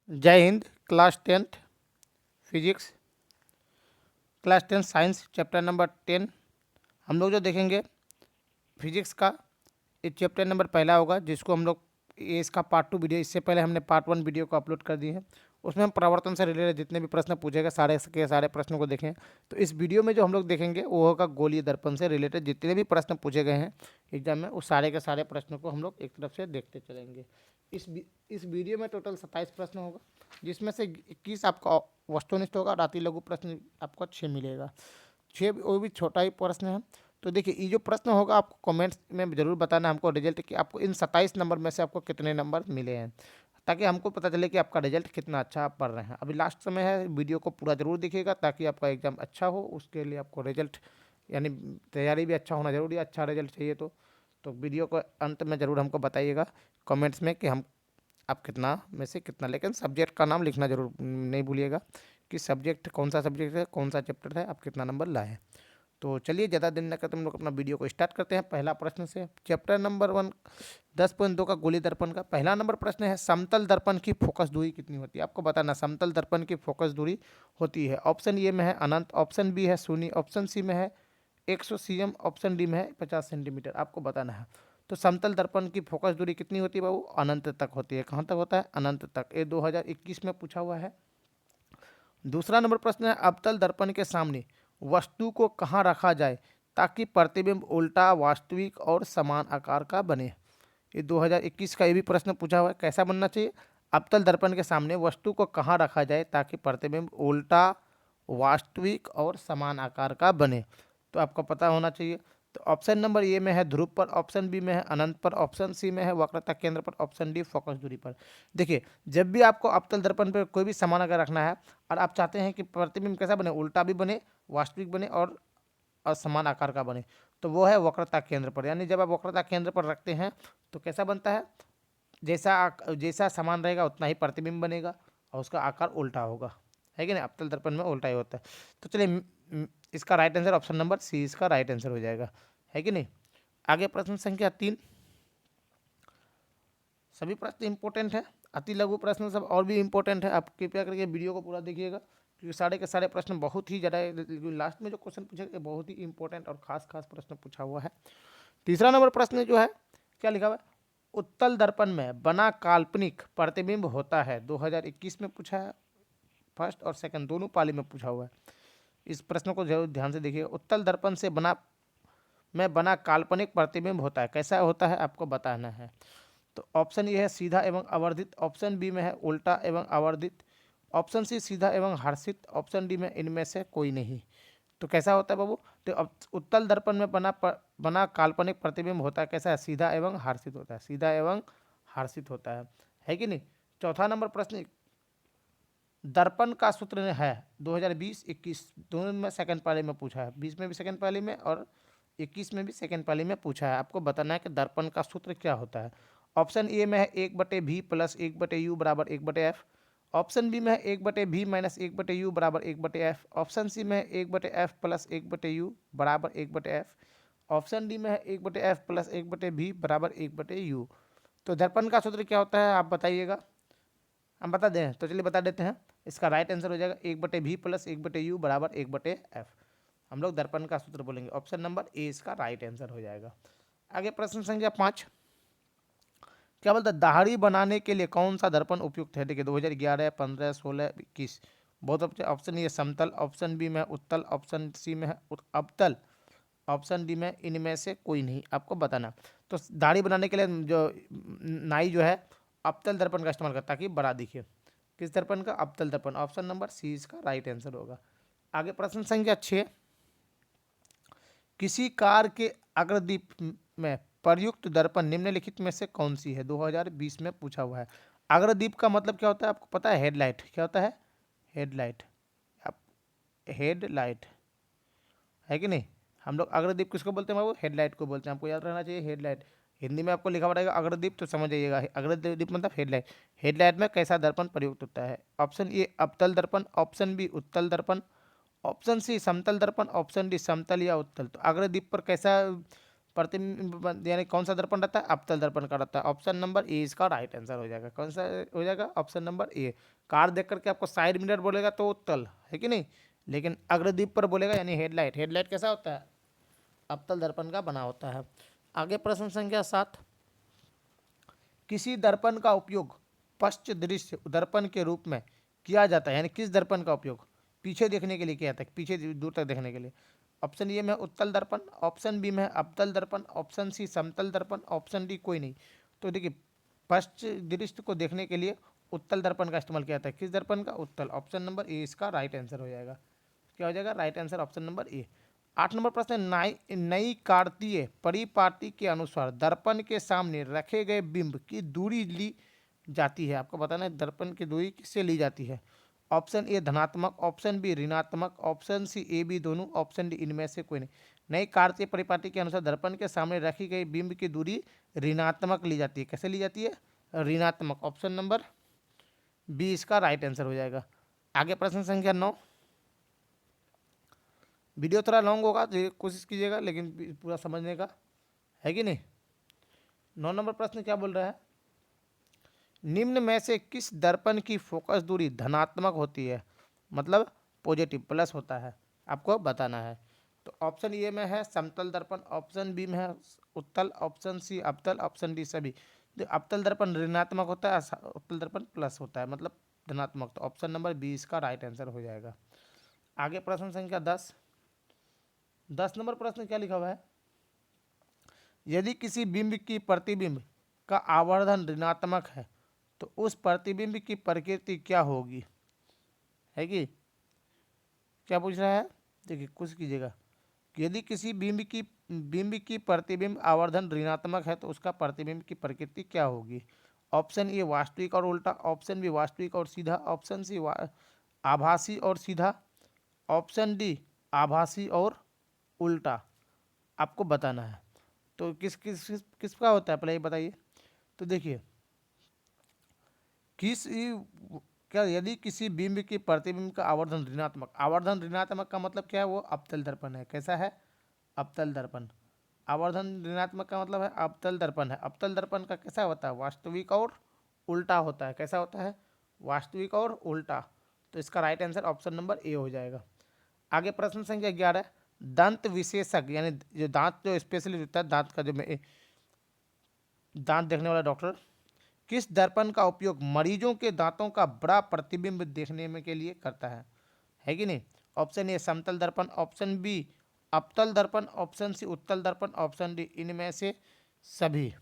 जय Hind. Class tenth physics, class tenth science, chapter number 10 हम लोग जो देखेंगे फिजिक्स का। ये चैप्टर नंबर पहला होगा जिसको हम लोग, ये इसका पार्ट 2 वीडियो, इससे पहले हमने पार्ट 1 वीडियो को अपलोड कर दिए हैं। उसमें हम परावर्तन से रिलेटेड जितने भी प्रश्न पूछेगा सारे के सारे प्रश्नों को देखें। तो इस वीडियो में जो हम लोग देखेंगे वो होगा गोलीय दर्पण से रिलेटेड जितने भी प्रश्न पूछे गए हैं एग्जाम में, उस सारे के सारे प्रश्नों को हम लोग एक तरफ से देखते चलेंगे। इस वीडियो में टोटल 27 प्रश्न होगा, जिसमें से 21 आपका वस्तुनिष्ठ होगा और अति लघु प्रश्न आपको 6 मिलेगा। 6 वो भी छोटा ही प्रश्न है। तो देखिए, ये जो प्रश्न होगा आपको कमेंट्स में ज़रूर बताना हमको रिजल्ट कि आपको इन 27 नंबर में से आपको कितने नंबर मिले हैं, ताकि हमको पता चले कि आपका रिजल्ट कितना अच्छा आप पढ़ रहे हैं। अभी लास्ट समय है, वीडियो को पूरा ज़रूर देखिएगा ताकि आपका एग्ज़ाम अच्छा हो। उसके लिए आपको रिजल्ट यानी तैयारी भी अच्छा होना ज़रूरी है। अच्छा रिजल्ट चाहिए तो वीडियो को अंत में ज़रूर हमको बताइएगा कमेंट्स में कि हम आप कितना में से कितना, लेकिन सब्जेक्ट का नाम लिखना जरूर नहीं भूलिएगा कि सब्जेक्ट कौन सा सब्जेक्ट है, कौन सा चैप्टर है, आप कितना नंबर लाए हैं। तो चलिए ज़्यादा दिन न करते हम लोग अपना वीडियो को स्टार्ट करते हैं। पहला प्रश्न से, चैप्टर नंबर 1 10.2 का गोली दर्पण का पहला नंबर प्रश्न है, समतल दर्पण की फोकस दूरी कितनी होती है? आपको बताना समतल दर्पण की फोकस दूरी होती है। ऑप्शन ए में है अनंत, ऑप्शन बी है शून्य, ऑप्शन सी में है 100 cm, ऑप्शन डी में है 50 सेंटीमीटर। आपको बताना है। तो समतल दर्पण की फोकस दूरी कितनी होती है बाबू? अनंत तक होती है। कहाँ तक होता है? अनंत तक। ये 2021 में पूछा हुआ है। दूसरा नंबर प्रश्न है, अवतल दर्पण के सामने वस्तु को कहाँ रखा जाए ताकि प्रतिबिंब उल्टा, वास्तविक और समान आकार का बने? ये 2021 का ये भी प्रश्न पूछा हुआ है। कैसा बनना चाहिए? अवतल दर्पण के सामने वस्तु को कहाँ रखा जाए ताकि प्रतिबिंब उल्टा, वास्तविक और समान आकार का बने? तो आपको पता होना चाहिए। तो ऑप्शन नंबर ए में है ध्रुव पर, ऑप्शन बी में है अनंत पर, ऑप्शन सी में है वक्रता केंद्र पर, ऑप्शन डी फोकस दूरी पर। देखिए, जब भी आपको अवतल दर्पण पर कोई भी समान आकार रखना है और आप चाहते हैं कि प्रतिबिंब कैसा बने, उल्टा भी बने, वास्तविक बने और असमान आकार का बने, तो वो है वक्रता केंद्र पर। यानी जब आप वक्रता केंद्र पर रखते हैं तो कैसा बनता है? जैसा समान रहेगा उतना ही प्रतिबिंब बनेगा और उसका आकार उल्टा होगा, है कि नहीं? अवतल दर्पण में उल्टा ही होता है। तो चलिए, इसका right answer option number C इसका राइट आंसर हो जाएगा, है कि नहीं? आगे प्रश्न संख्या 3। सभी प्रश्न इंपॉर्टेंट है, अति लघु प्रश्न सब और भी इंपॉर्टेंट है। आप कृपया करके वीडियो को पूरा देखिएगा क्योंकि सारे के सारे प्रश्न बहुत ही ज़्यादा, लास्ट में जो क्वेश्चन पूछे बहुत ही इंपॉर्टेंट और खास खास प्रश्न पूछा हुआ है। तीसरा नंबर प्रश्न जो है, क्या लिखा हुआ है? उत्तल दर्पण में बना काल्पनिक प्रतिबिंब होता है। 2021 में पूछा है, फर्स्ट और सेकंड दोनों पाली में पूछा हुआ है। इस प्रश्न को जरूर ध्यान से देखिए। उत्तल दर्पण से बना काल्पनिक प्रतिबिंब होता है, कैसा होता है आपको बताना है। तो ऑप्शन ये है सीधा एवं आवर्धित, ऑप्शन बी में है उल्टा एवं आवर्धित, ऑप्शन सी सीधा एवं हर्षित, ऑप्शन डी में इनमें से कोई नहीं। तो कैसा होता है बाबू? तो अब उत्तल दर्पण में बना काल्पनिक प्रतिबिंब होता है, कैसा है? सीधा एवं हर्षित होता है, सीधा एवं हर्षित होता है कि नहीं? चौथा नंबर प्रश्न, दर्पण का सूत्र है 2020-21 दोनों में सेकंड पाली में पूछा है। 20 में भी सेकंड पाली में और 21 में भी सेकंड पाली में पूछा है। आपको बताना है कि दर्पण का सूत्र क्या होता है। ऑप्शन ए में है 1/v प्लस 1/u बराबर 1/f, ऑप्शन बी में है 1/v माइनस 1/u बराबर 1/f, ऑप्शन सी में है 1/f प्लस 1/u बराबर 1/f, ऑप्शन डी में है 1/f प्लस 1/v बराबर 1/u। तो दर्पण का सूत्र क्या होता है आप बताइएगा, हम बता दें? तो चलिए बता देते हैं। इसका राइट आंसर हो जाएगा 1/v प्लस 1/u बराबर 1/f। हम लोग दर्पण का सूत्र बोलेंगे। ऑप्शन नंबर ए इसका राइट आंसर हो जाएगा। आगे प्रश्न संख्या 5, क्या बोलता है? दाढ़ी बनाने के लिए कौन सा दर्पण उपयुक्त है? देखिए 2011, 15, 16, 21 बहुत ऑप्शन ये समतल, ऑप्शन बी में है उत्तल, ऑप्शन सी में है अवतल, ऑप्शन डी में इनमें से कोई नहीं। आपको बताना। तो दाढ़ी बनाने के लिए जो नाई जो है अवतल दर्पण का इस्तेमाल करता है ताकि बड़ा दिखे। किस दर्पण का? अवतल दर्पण। ऑप्शन नंबर सी इसका राइट आंसर होगा। आगे प्रश्न संख्या 6, किसी कार के अग्रदीप में प्रयुक्त दर्पण निम्नलिखित में से कौन सी है? 2020 में पूछा हुआ है। अग्रदीप का मतलब क्या होता है आपको पता है? हेडलाइट। क्या होता है? हेडलाइट। आप हेडलाइट, है कि नहीं? हम लोग अग्रदीप किसको बोलते हैं बाबू? हेडलाइट को बोलते हैं। आपको याद रहना चाहिए हेडलाइट। हिंदी में आपको लिखा हुआ रहेगा अग्रदीप, तो समझ जाइएगा अग्रदीप मतलब हेडलाइट। हेडलाइट में कैसा दर्पण प्रयुक्त होता है? ऑप्शन ए अवतल दर्पण, ऑप्शन बी उत्तल दर्पण, ऑप्शन सी समतल दर्पण, ऑप्शन डी समतल या उत्तल। तो अग्रदीप पर कैसा प्रतिबिंब यानी कौन सा दर्पण रहता है, अवतल दर्पण का रहता है। ऑप्शन नंबर ए इसका राइट आंसर हो जाएगा। कौन सा हो जाएगा, ऑप्शन नंबर ए। कार देख करके आपको साइड मिरर बोलेगा तो उत्तल है कि नहीं, लेकिन अग्रदीप पर बोलेगा यानी हेडलाइट, हेडलाइट कैसा होता है, अवतल दर्पण का बना होता है। आगे प्रश्न संख्या 7, किसी दर्पण का उपयोग पश्च दृश्य दर्पण के रूप में किया जाता है, यानी किस दर्पण का उपयोग पीछे देखने के लिए किया जाता है, पीछे दूर तक देखने के लिए। ऑप्शन ए में उत्तल दर्पण, ऑप्शन बी में अवतल दर्पण, ऑप्शन सी समतल दर्पण, ऑप्शन डी कोई नहीं। तो देखिए पश्च दृश्य को देखने के लिए उत्तल दर्पण का इस्तेमाल किया जाता है। किस दर्पण का, उत्तल। ऑप्शन नंबर ए इसका राइट आंसर हो जाएगा। क्या हो जाएगा, right answer option number A. 8 number प्रश्न, नई कार्तीय परिपाटी के अनुसार दर्पण के सामने रखे गए बिंब की दूरी ली जाती है। आपको बताना है दर्पण की दूरी किससे ली जाती है। ऑप्शन ए धनात्मक, ऑप्शन बी ऋणात्मक, ऑप्शन सी ए बी दोनों, ऑप्शन डी इनमें से कोई नहीं। नई कार्तीय परिपाटी के अनुसार दर्पण के सामने रखी गई बिंब की दूरी ऋणात्मक ली जाती है। कैसे ली जाती है, ऋणात्मक। ऑप्शन नंबर बी इसका राइट आंसर हो जाएगा। आगे प्रश्न संख्या 9, वीडियो थोड़ा लॉन्ग होगा तो कोशिश कीजिएगा लेकिन पूरा समझने का, है कि नहीं। 9 नंबर प्रश्न क्या बोल रहा है, निम्न में से किस दर्पण की फोकस दूरी धनात्मक होती है, मतलब पॉजिटिव प्लस होता है, आपको बताना है। तो ऑप्शन ए में है समतल दर्पण, ऑप्शन बी में है उत्तल, ऑप्शन सी अवतल, ऑप्शन डी सभी। जो अवतल दर्पण ऋणात्मक होता है, उत्तल दर्पण प्लस होता है, मतलब धनात्मक। तो ऑप्शन नंबर बी इसका राइट आंसर हो जाएगा। आगे प्रश्न संख्या 10, 10 नंबर प्रश्न क्या लिखा हुआ है, यदि किसी बिंब की प्रतिबिंब का आवर्धन ऋणात्मक है तो उस प्रतिबिंब की प्रकृति क्या होगी, है कि क्या पूछ रहा है। देखिए कुछ कीजिएगा, यदि किसी बिंब की प्रतिबिंब आवर्धन ऋणात्मक है तो उसका प्रतिबिंब की प्रकृति क्या होगी। ऑप्शन ए वास्तविक और उल्टा, ऑप्शन बी वास्तविक और सीधा, ऑप्शन सी आभासी और सीधा, ऑप्शन डी आभासी और उल्टा। आपको बताना है तो किसका होता है, पहले ये बताइए। तो देखिए किस क्या, यदि किसी बिंब की प्रतिबिंब का आवर्धन ऋणात्मक, आवर्धन ऋणात्मक का मतलब क्या है, वो अवतल दर्पण है। कैसा है, अवतल दर्पण। आवर्धन ऋणात्मक का मतलब है अवतल दर्पण है। अवतल दर्पण का कैसा होता है, वास्तविक और उल्टा होता है। कैसा होता है, वास्तविक और उल्टा। तो इसका right answer option number A हो जाएगा। आगे प्रश्न संख्या 11, दंत विशेषज्ञ यानी जो दांत जो स्पेशलिस्ट होता है, दांत का जो दांत देखने वाला डॉक्टर, किस दर्पण का उपयोग मरीजों के दांतों का बड़ा प्रतिबिंब देखने में के लिए करता है कि नहीं। ऑप्शन ए समतल दर्पण, ऑप्शन बी अवतल दर्पण, ऑप्शन सी उत्तल दर्पण, ऑप्शन डी इनमें से सभी।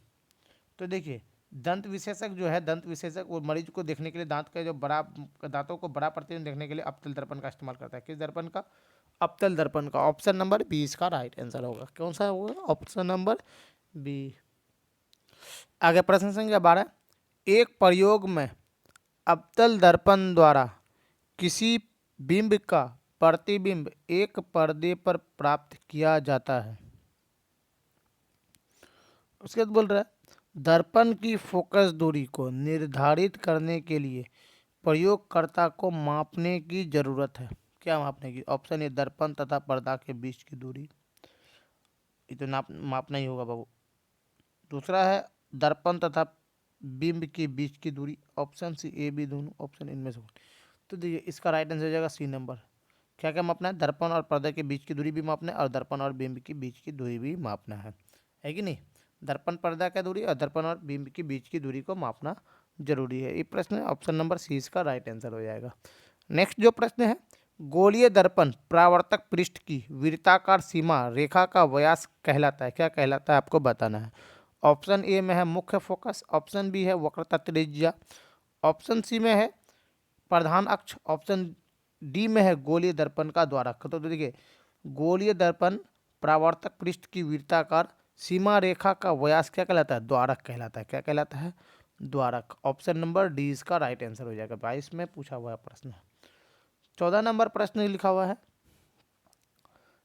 तो देखिए दंत विशेषज्ञ जो है, दंत विशेषज्ञ वो मरीज को देखने के लिए दांत का जो बड़ा, दांतों को बड़ा प्रतिबिंब देखने के लिए अवतल दर्पण का इस्तेमाल करता है। किस दर्पण का, अवतल दर्पण का। ऑप्शन नंबर बी इसका राइट आंसर होगा। कौन सा होगा, ऑप्शन नंबर बी। आगे प्रश्न संख्या 12, एक प्रयोग में अवतल दर्पण द्वारा किसी बिंब का प्रतिबिंब एक पर्दे पर प्राप्त किया जाता है। उसके बाद बोल रहा है दर्पण की फोकस दूरी को निर्धारित करने के लिए प्रयोगकर्ता को मापने की जरूरत है। क्या मापने की, ऑप्शन ए दर्पण तथा पर्दा के बीच की दूरी, ये तो मापना ही होगा बाबू। दूसरा है दर्पण तथा बिंब के बीच की दूरी, ऑप्शन सी ए बी दोनों, ऑप्शन इनमें से। तो देखिए इसका राइट आंसर हो जाएगा सी नंबर। क्या क्या मापना है, दर्पण और पर्दा के बीच की दूरी भी मापना है और दर्पण और बिंब के बीच की दूरी भी मापना है कि नहीं। दर्पण पर्दा की दूरी और दर्पण और बिंब के बीच की दूरी को मापना जरूरी है। ये प्रश्न है, ऑप्शन नंबर सी इसका राइट आंसर हो जाएगा। नेक्स्ट जो प्रश्न है, गोलीय दर्पण परावर्तक पृष्ठ की वृत्ताकार सीमा रेखा का व्यास कहलाता है। क्या कहलाता है, आपको बताना है। ऑप्शन ए में है मुख्य फोकस, ऑप्शन बी है वक्रता त्रिज्या, ऑप्शन सी में है प्रधान अक्ष, ऑप्शन डी में है गोलीय दर्पण का द्वारक। तो देखिए गोलीय दर्पण परावर्तक पृष्ठ की वृत्ताकार सीमा रेखा का व्यास क्या कहलाता है, द्वारक कहलाता है। क्या कहलाता है, द्वारक। ऑप्शन नंबर डी इसका राइट आंसर हो जाएगा। 22 में पूछा हुआ है प्रश्न। 14 नंबर प्रश्न लिखा हुआ है,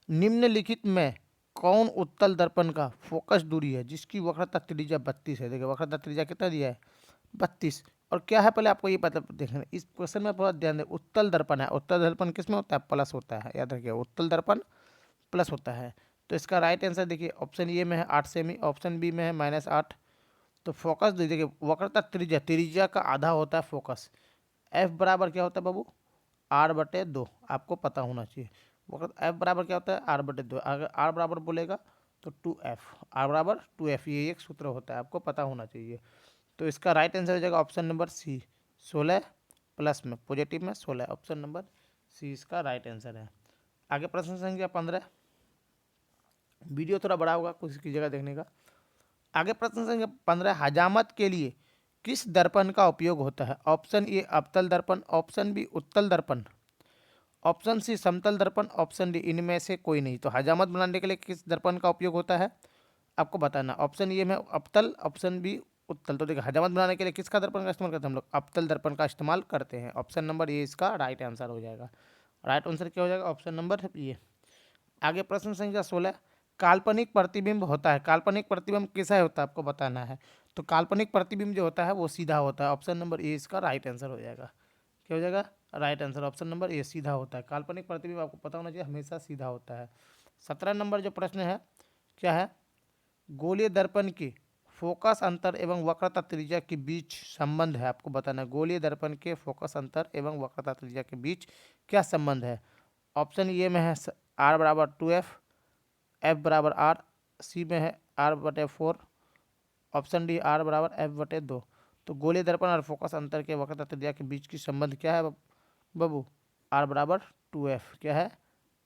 निम्नलिखित में कौन उत्तल दर्पण का फोकस दूरी है जिसकी वक्रता त्रिज्या 32 है। देखिए वक्रता त्रिज्या कितना दिया है, 32। और क्या है पहले आपको ये पता देखना, इस क्वेश्चन में बहुत ध्यान दें। उत्तल दर्पण है, उत्तल दर्पण किस में होता है, प्लस होता है। याद रखिए उत्तल दर्पण प्लस होता है। तो इसका राइट आंसर देखिए ऑप्शन ए में है 8 सेमी, ऑप्शन बी में है -8। तो फोकस देखिए वक्रता त्रिज्या, त्रिज्या का आधा होता है फोकस। एफ बराबर क्या होता है बाबू, r/2, आपको पता होना चाहिए। वक्रता एफ बराबर क्या होता है, r/2। अगर r बराबर बोलेगा तो 2f, r बराबर 2f, ये एक सूत्र होता है, आपको पता होना चाहिए। तो इसका राइट आंसर हो जाएगा ऑप्शन नंबर सी, 16 प्लस में पॉजिटिव में 16, ऑप्शन नंबर सी इसका राइट आंसर है। आगे प्रश्न संख्या 15, वीडियो थोड़ा बड़ा होगा कुछ की जगह देखने का। आगे प्रश्न संख्या 15, हजामत के लिए किस दर्पण का उपयोग होता है? ऑप्शन ए अवतल दर्पण, ऑप्शन बी उत्तल दर्पण, ऑप्शन सी समतल दर्पण, ऑप्शन डी इनमें से कोई नहीं। तो हजामत बनाने के लिए किस दर्पण का उपयोग होता है आपको बताना। ऑप्शन ए में अवतल, ऑप्शन बी उत्तल। तो देखिए हजामत बनाने के लिए किसका दर्पण का इस्तेमाल करते हैं हम लोग, अवतल दर्पण का इस्तेमाल करते हैं। ऑप्शन नंबर ए इसका राइट आंसर हो जाएगा। राइट आंसर क्या हो जाएगा, ऑप्शन नंबर ए। आगे प्रश्न संख्या 16, काल्पनिक प्रतिबिंब होता है, काल्पनिक प्रतिबिंब कैसा होता है आपको बताना है। तो काल्पनिक प्रतिबिंब जो होता है वो सीधा होता है, ऑप्शन नंबर ए इसका राइट आंसर हो जाएगा। क्या हो जाएगा, right answer option number A सीधा होता है। काल्पनिक प्रतिबिंब आपको पता होना चाहिए हमेशा सीधा होता है। 17 नंबर जो प्रश्न है क्या है, गोलीय दर्पण के फोकस अंतर एवं वक्रता त्रिज्या के बीच संबंध है, आपको बताना है। गोलीय दर्पण के फोकस अंतर एवं वक्रता त्रिज्या के बीच क्या संबंध है। ऑप्शन ए में है r/2f, एफ बराबर आर, सी में है r/4, ऑप्शन डी r/f/2। तो गोलीय दर्पण और फोकस अंतर के वक्रता त्रिज्या के बीच की संबंध क्या है बाबू, r/2f। क्या है,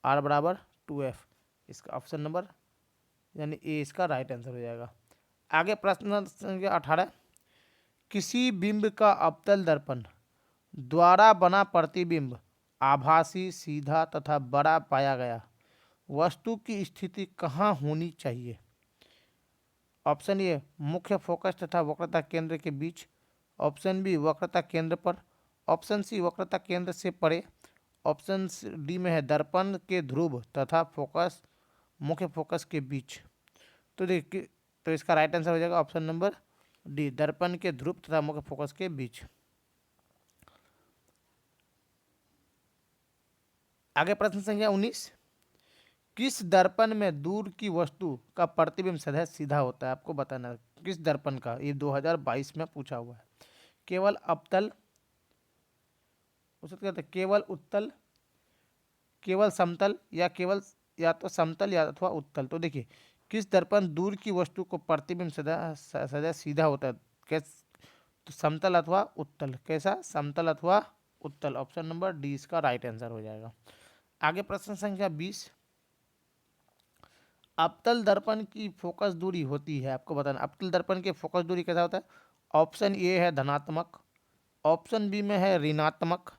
r/2f, इसका ऑप्शन नंबर यानी ए इसका राइट आंसर हो जाएगा। आगे प्रश्न संख्या 18, किसी बिंब का अवतल दर्पण द्वारा बना प्रतिबिंब आभासी, सीधा तथा बड़ा पाया गया, वस्तु की स्थिति कहाँ होनी चाहिए। ऑप्शन ए मुख्य फोकस तथा वक्रता केंद्र के बीच, ऑप्शन बी वक्रता केंद्र पर, ऑप्शन सी वक्रता केंद्र से परे, ऑप्शन डी में है दर्पण के ध्रुव तथा फोकस, मुख्य फोकस के बीच। तो देखिए तो इसका राइट आंसर हो जाएगा ऑप्शन नंबर डी, दर्पण के ध्रुव तथा मुख्य फोकस के बीच। आगे प्रश्न संख्या 19, किस दर्पण में दूर की वस्तु का प्रतिबिंब सदैव सीधा होता है, आपको बताना है किस दर्पण का। ये 2022 में पूछा हुआ है। केवल अवतल, उसे कहते हैं केवल उत्तल, केवल समतल, या केवल या तो समतल या अथवा उत्तल। तो देखिए किस दर्पण दूर की वस्तु को प्रतिबिंब सदैव सीधा होता है, कैस तो समतल अथवा उत्तल। कैसा, समतल अथवा उत्तल, ऑप्शन नंबर डी इसका राइट आंसर हो जाएगा। आगे प्रश्न संख्या 20, अवतल दर्पण की फोकस दूरी होती है, आपको बताना अवतल दर्पण के फोकस दूरी कैसा होता है। ऑप्शन ए है धनात्मक, ऑप्शन बी में है ऋणात्मक,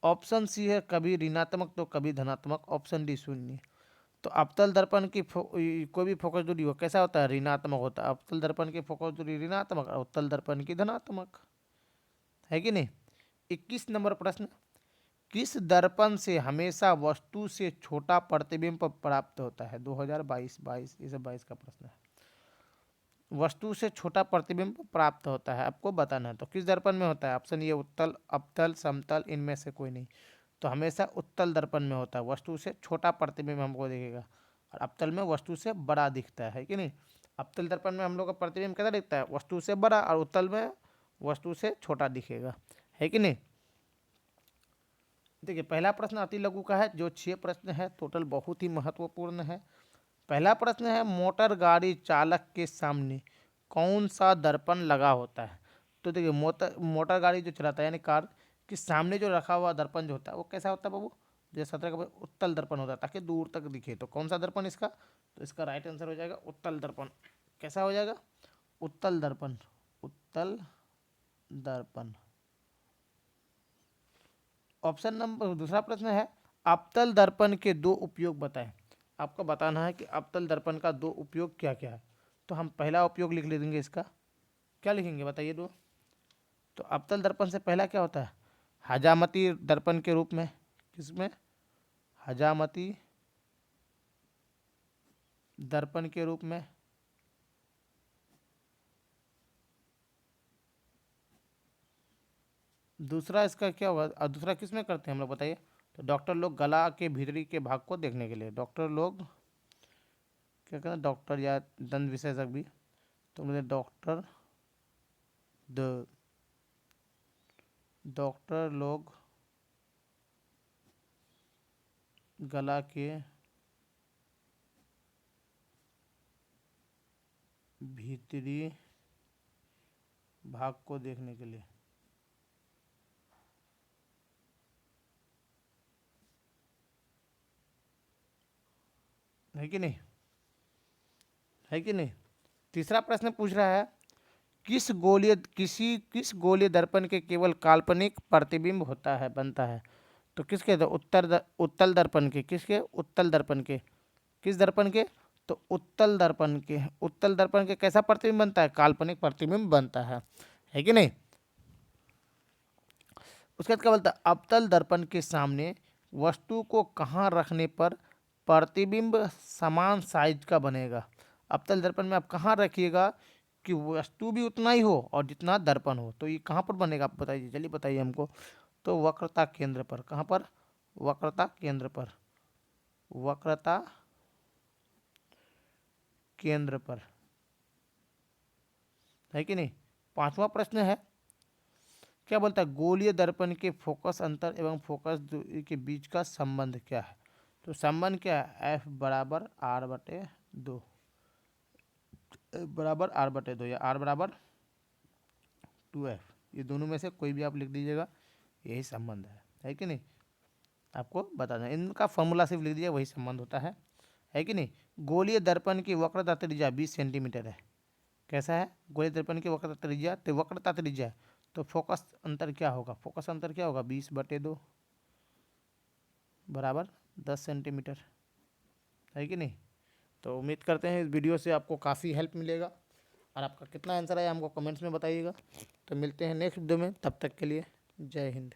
ऑप्शन सी है कभी ऋणात्मक तो कभी धनात्मक, ऑप्शन डी शून्य। तो अवतल दर्पण की कोई भी फोकस दूरी हो कैसा होता है, ऋणात्मक होता है। अवतल दर्पण की फोकस दूरी ऋणात्मक और उत्तल दर्पण की धनात्मक, है कि नहीं। 21 नंबर प्रश्न, किस दर्पण से हमेशा वस्तु से छोटा प्रतिबिंब प्राप्त होता है। 2022 ये सब 22 का प्रश्न है। वस्तु से छोटा प्रतिबिंब प्राप्त होता है, आपको बताना है। तो किस दर्पण में होता है, ऑप्शन ये उत्तल, अवतल, समतल, इनमें से कोई नहीं। तो हमेशा उत्तल दर्पण में होता है, वस्तु से छोटा प्रतिबिंब हमको दिखेगा और अवतल में वस्तु से बड़ा दिखता है कि नहीं। अवतल दर्पण में हम लोग का प्रतिबिंब कैसा दिखता है, वस्तु से बड़ा, और उत्तल में वस्तु से छोटा दिखेगा, है कि नहीं। देखिए पहला प्रश्न अति लघु का है, जो 6 प्रश्न है टोटल, बहुत ही महत्वपूर्ण है। पहला प्रश्न है, मोटर गाड़ी चालक के सामने कौन सा दर्पण लगा होता है। तो देखिए मोटर गाड़ी जो चलाता है यानी कार के सामने जो रखा हुआ दर्पण जो होता है वो कैसा होता है बाबू, जैसे 17 का उत्तल दर्पण होता है ताकि दूर तक दिखे। तो कौन सा दर्पण इसका, तो इसका राइट आंसर हो जाएगा उत्तल दर्पण। कैसा हो जाएगा, उत्तल दर्पण, उत्तल दर्पण। ऑप्शन नंबर दूसरा प्रश्न है, अवतल दर्पण के 2 उपयोग बताएं। आपको बताना है कि अवतल दर्पण का 2 उपयोग क्या क्या है। तो हम पहला उपयोग लिख लेंगे इसका, क्या लिखेंगे बताइए दो। तो अवतल दर्पण से पहला क्या होता है, हजामती दर्पण के रूप में, किसमें, हजामती दर्पण के रूप में। दूसरा इसका क्या होगा, और दूसरा किस में करते हैं हम लोग बताइए। तो डॉक्टर लोग गला के भीतरी के भाग को देखने के लिए, डॉक्टर लोग क्या कहना, डॉक्टर या दंत विशेषज्ञ भी, तो बोले डॉक्टर लोग गला के भीतरी भाग को देखने के लिए, है कि नहीं, है कि नहीं। तीसरा प्रश्न पूछ रहा है, किस गोलीय दर्पण के केवल काल्पनिक प्रतिबिंब होता है, बनता है। तो किसके, तो उत्तल दर्पण के, किसके, उत्तल दर्पण के, किस दर्पण के, तो उत्तल दर्पण के। उत्तल दर्पण के कैसा प्रतिबिंब बनता है, काल्पनिक प्रतिबिंब बनता है कि नहीं। उसके बाद क्या बोलता है, अवतल दर्पण के सामने वस्तु को कहाँ रखने पर प्रतिबिंब समान साइज का बनेगा। अवतल दर्पण में आप कहाँ रखिएगा कि वस्तु भी उतना ही हो और जितना दर्पण हो, तो ये कहाँ पर बनेगा, आप बताइए, चलिए बताइए हमको। तो वक्रता केंद्र पर, कहाँ पर, वक्रता केंद्र पर, वक्रता केंद्र पर, है कि नहीं। पांचवा प्रश्न है, क्या बोलता है, गोलीय दर्पण के फोकस अंतर एवं फोकस दूरी के बीच का संबंध क्या है। तो संबंध क्या है, एफ बराबर आर बटे दो, बराबर आर बटे दो या आर बराबर 2f, ये दोनों में से कोई भी आप लिख दीजिएगा, यही संबंध है कि नहीं। आपको बताना, इनका फॉर्मूला सिर्फ लिख दीजिए, वही संबंध होता है कि नहीं। गोलीय दर्पण की वक्रता त्रिज्या 20 सेंटीमीटर है। कैसा है, गोलीय दर्पण की वक्रता त्रिज्या, तो वक्रता त्रिज्या, तो फोकस अंतर क्या होगा, फोकस अंतर क्या होगा, 20/2 बराबर 10 सेंटीमीटर, है कि नहीं। तो उम्मीद करते हैं इस वीडियो से आपको काफ़ी हेल्प मिलेगा, और आपका कितना आंसर आया हमको कमेंट्स में बताइएगा। तो मिलते हैं नेक्स्ट वीडियो में, तब तक के लिए जय हिंद।